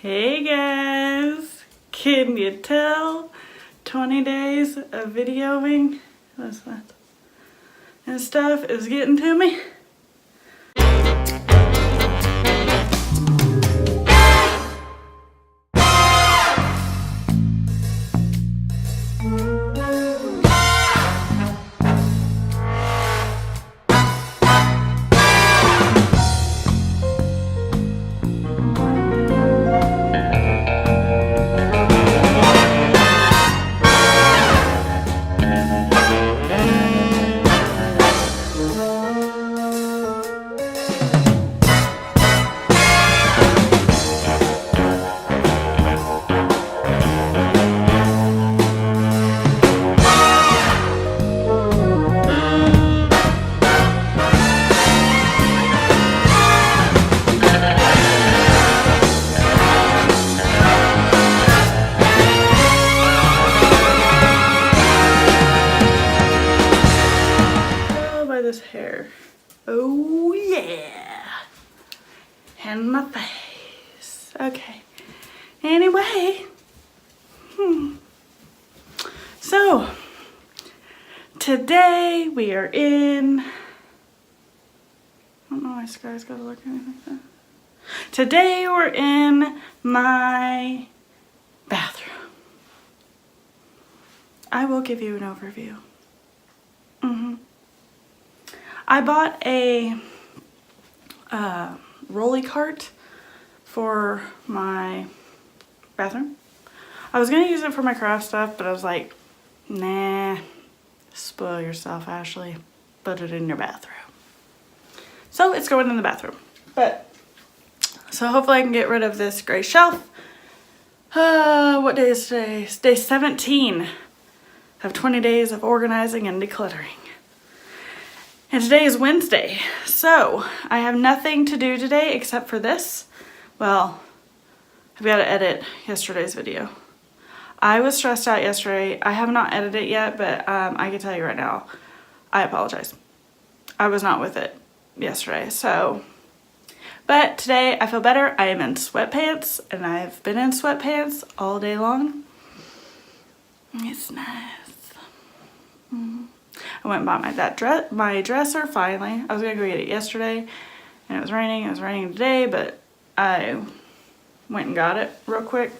Hey guys, can you tell 20 days of videoing and stuff is getting to me? This hair. Oh yeah. And my face. Okay. Anyway. So today we are in, I don't know why Sky's gotta look at me like that. Today we're in my bathroom. I will give you an overview. I bought a rolly cart for my bathroom. I was gonna use it for my craft stuff, but I was like, nah, spoil yourself, Ashley. Put it in your bathroom. So it's going in the bathroom. So hopefully I can get rid of this gray shelf. What day is today? It's day 17 of 20 days of organizing and decluttering. And today is Wednesday, so I have nothing to do today except for this. Well, I've got to edit yesterday's video. I was stressed out yesterday. I have not edited it yet, but I can tell you right now, I apologize. I was not with it yesterday, so. But today I feel better. I am in sweatpants, and I've been in sweatpants all day long. It's nice. I went and bought my dresser finally. I was gonna go get it yesterday and it was raining. It was raining today, but I went and got it real quick.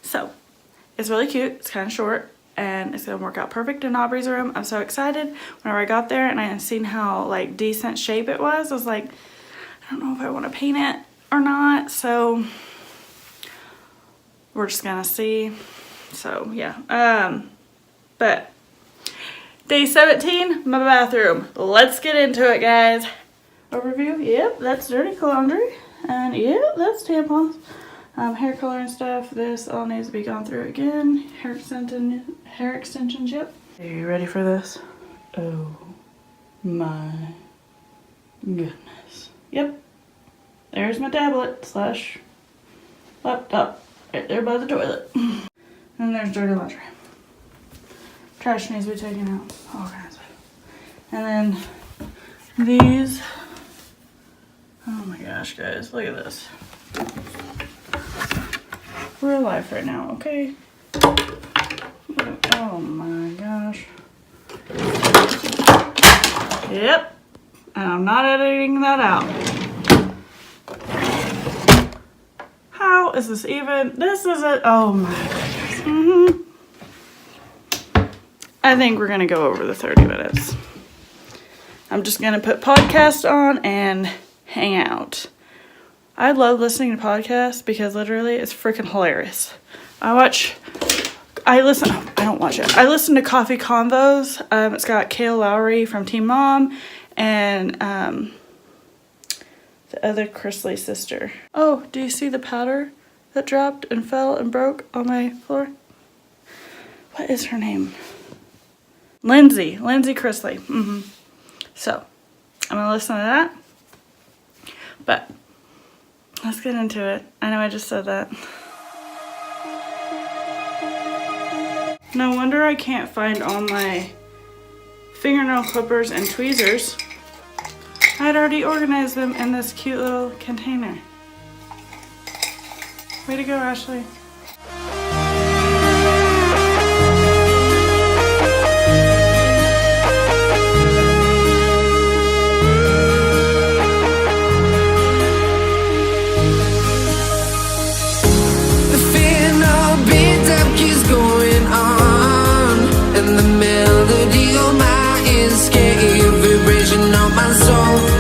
So it's really cute. It's kind of short and it's gonna work out perfect in Aubrie's room. I'm so excited. Whenever I got there and I had seen how like decent shape it was, I was like, I don't know if I want to paint it or not. So we're just gonna see. So yeah, but day 17, my bathroom. Let's get into it, guys. Overview, yep, that's dirty laundry. And yep, that's tampons. Hair color and stuff. This all needs to be gone through again. Hair extensions, yep. Are you ready for this? Oh my goodness. Yep, there's my tablet slash laptop right there by the toilet. And there's dirty laundry. Trash needs to be taken out, all kinds of. And then these, oh my gosh, guys, look at this. We're alive right now, okay? Oh my gosh. Yep, and I'm not editing that out. How is this even? This is a, oh my goodness. I think we're gonna go over the 30 minutes. I'm just gonna put podcast on and hang out. I love listening to podcasts because literally it's freaking hilarious. I listen to Coffee Convos. It's got Kale Lowry from Team Mom and the other Chrisley sister. Oh, do you see the powder that dropped and fell and broke on my floor? What is her name? Lindsay Chrisley. So I'm gonna listen to that, but let's get into it. I know I just said that. No wonder I can't find all my fingernail clippers and tweezers. I'd already organized them in this cute little container. Way to go, Ashley.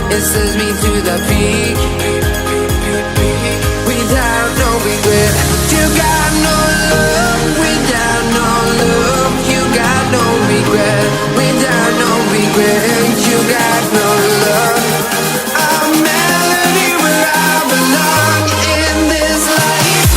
It sends me to the peak without no regret. You got no love without no love. You got no regret without no regret. You got no love. A melody where I belong in this life.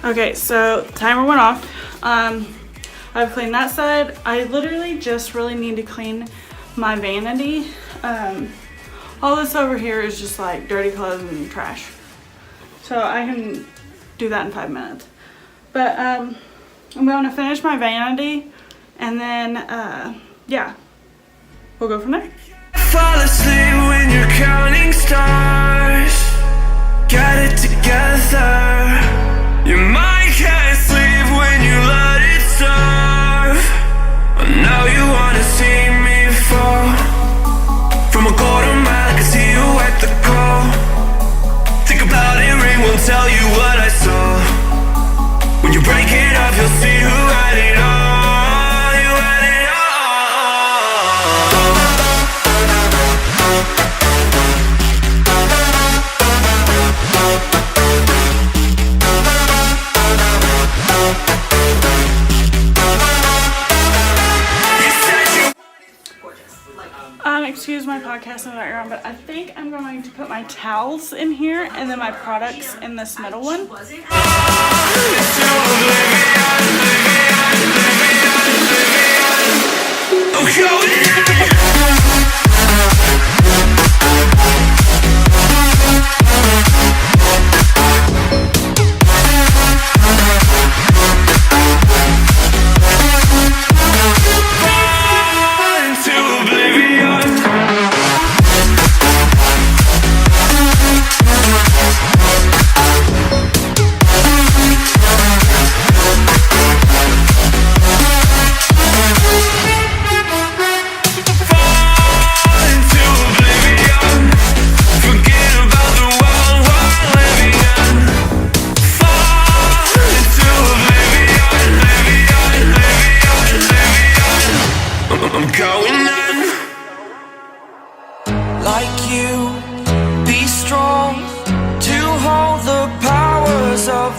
Okay, so the timer went off. I've cleaned that side. I literally just really need to clean my vanity. All this over here is just like dirty clothes and trash. So I can do that in 5 minutes. But I'm going to finish my vanity and then, yeah, we'll go from there. Fall asleep when you're counting stars. Got it together. Your mind can't sleep when you let it starve. Now you wanna see me fall. From a quarter mile I can see you at the call. Think about it, ring will tell you what I saw. When you break it up you'll see who had it all. You had it all. Excuse my podcast in the background, but I think I'm going to put my towels in here and then my products in this middle one.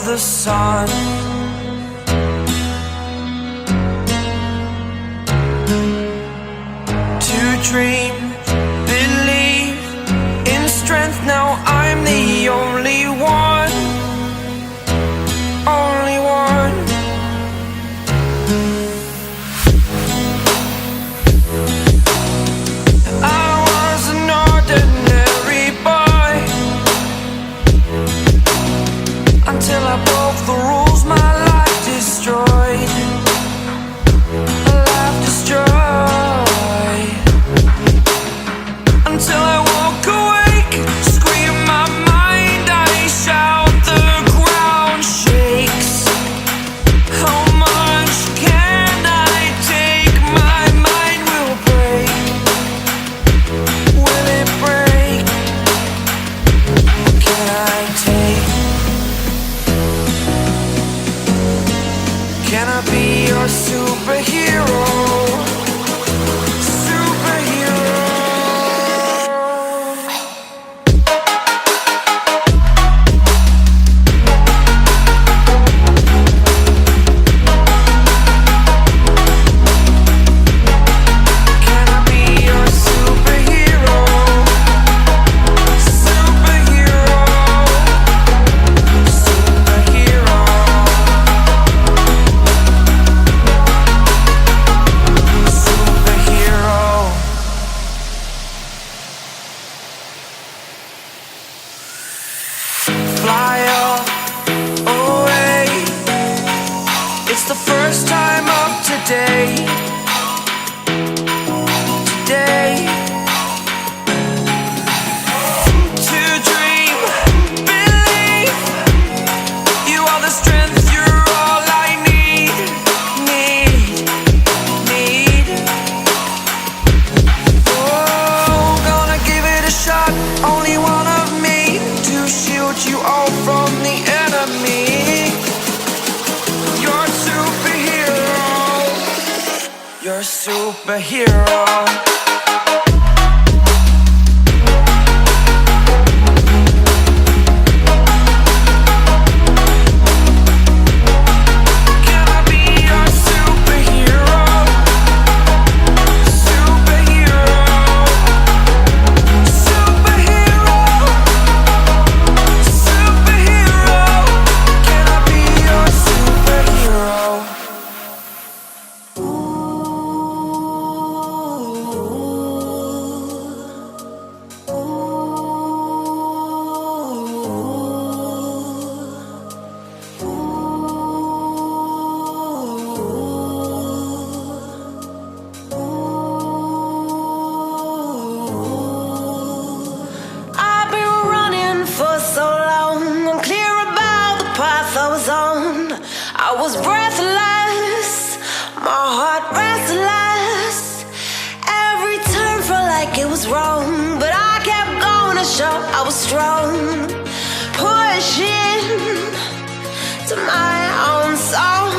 The sun to dream, believe in strength. Now I'm the only one, only one. I was an ordinary boy until I broke the rules, my life destroyed. Life destroyed. Until I woke awake, scream my mind, I shout, the ground shakes. How much can I take? My mind will break. Will it break? Can I take? Can I be your superhero? Superhero. Can I be your superhero? Superhero. Superhero. Fly up away. It's the first time of today. Today. To dream, believe. You are the strength, you're all I need. Need. Oh, gonna give it a shot. Only one of me to shield you all from the enemy. You're a superhero. You're a superhero. Can I be your superhero? Superhero. Superhero. Superhero. Can I be your I was breathless, my heart restless. Every turn felt like it was wrong, but I kept going to show I was strong. Pushing to my own song,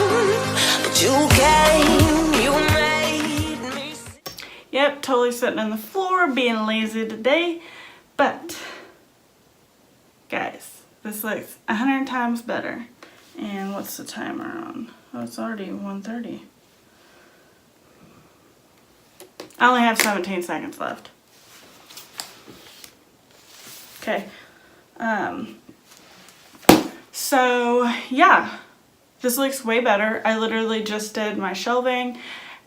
but you came, you made me. Yep, totally sitting on the floor, being lazy today, but guys, this looks 100 times better. And what's the timer on? Oh, it's already 1:30. I only have 17 seconds left. Okay. So yeah, this looks way better. I literally just did my shelving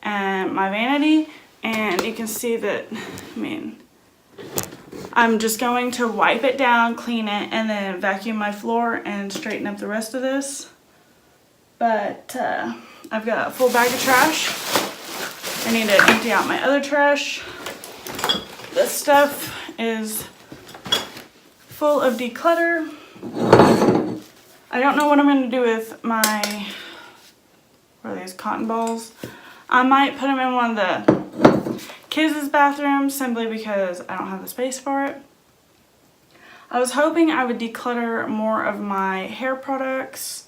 and my vanity, and you can see that, I mean, I'm just going to wipe it down, clean it, and then vacuum my floor and straighten up the rest of this. But I've got a full bag of trash. I need to empty out my other trash. This stuff is full of declutter. I don't know what I'm going to do with my, what are these, cotton balls? I might put them in one of the kids' bathrooms simply because I don't have the space for it. I was hoping I would declutter more of my hair products,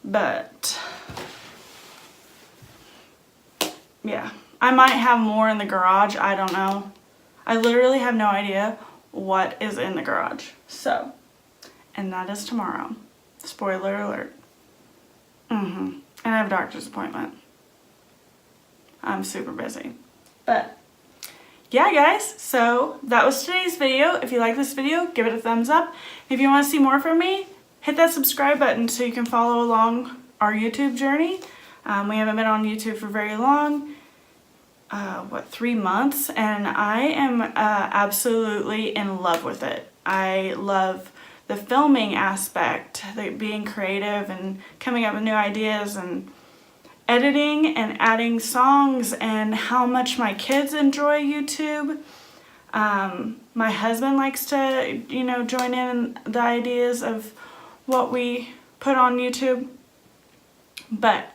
but yeah, I might have more in the garage. I don't know. I literally have no idea what is in the garage. So, and that is tomorrow. Spoiler alert. And I have a doctor's appointment. I'm super busy. But yeah, guys, so that was today's video. If you like this video, give it a thumbs up. If you want to see more from me, hit that subscribe button so you can follow along our YouTube journey. We haven't been on YouTube for very long. 3 months, and I am absolutely in love with it. I love the filming aspect, being creative and coming up with new ideas, and editing and adding songs, and how much my kids enjoy YouTube. My husband likes to, you know, join in the ideas of what we put on YouTube. But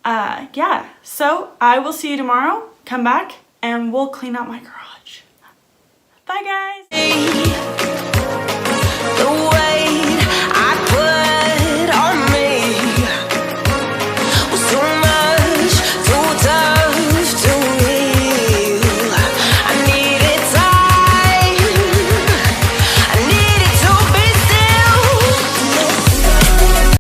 yeah, so I will see you tomorrow. Come back and we'll clean out my garage.